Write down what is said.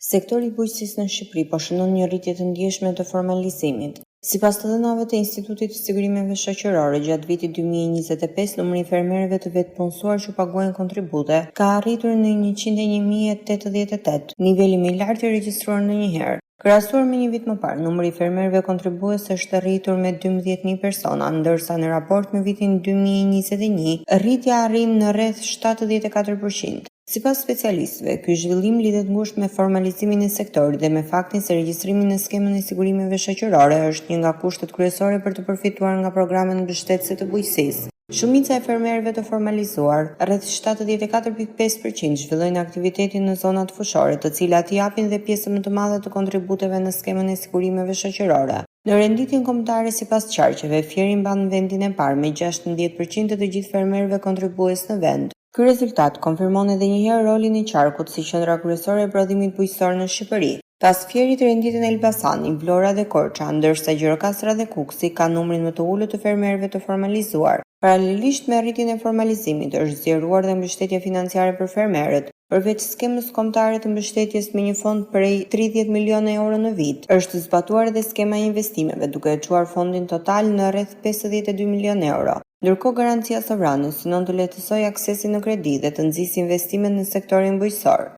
Sektori i bujqësisë në Shqipëri po shënon një rritje të ndjeshme të formalizimit. Sipas të dhënave të Institutit të Sigurimeve Shoqërore, gjatë vitit 2025, numri i fermerëve të vetëpunësuar që paguajnë kontribute ka arritur në 101.088, niveli më i lartë i regjistruar ndonjëherë. Krahasuar me një vit më parë, numri i fermerëve kontribues është rritur me 12.000 persona, ndërsa në raport me vitin 2021, rritja arrin në rreth 74%. Sipas specialistëve, ky zhvillim lidhet ngushtë me formalizimin e sektorit dhe me faktin se regjistrimi në skemën e sigurimeve shoqërore është një nga kushtet kryesore për të përfituar nga programet mbështetëse të bujqësisë. Shumica e fermerëve të formalizuar, rreth 74.5%, zhvillojnë aktivitetin në zonat fushore, të cilat japin dhe pjesën më të madhe të kontributeve në skemën e sigurimeve shoqërore. Në renditjen kombëtare sipas qarqeve, Fieri mban vendin e parë me 16% të gjithë fermerëve kontribues në vend. Ky rezultat konfirmon edhe një herë rolin e qarkut si qendra kryesore e prodhimit bujqësor në Shqipëri. Pas Fierit renditen Elbasani, Vlora dhe Korça, ndërsa Gjirokastra dhe Kuksi kanë numrin më të ulët të fermerëve të formalizuar. Paralelisht me arritjen e formalizimit, është zgjeruar dhe mbështetja financiare për fermerët. Përveç skemës kombëtare të mbështetjes me një fond prej 30 milionë euro në vit, është zbatuar edhe skema e investimeve, duke e çuar fondin total në rreth 52 milionë euro. Ndërkohë garancia sovrane synon të lehtësojë aksesin në kredi dhe të nxjisë investimet në sektorin bujqësor.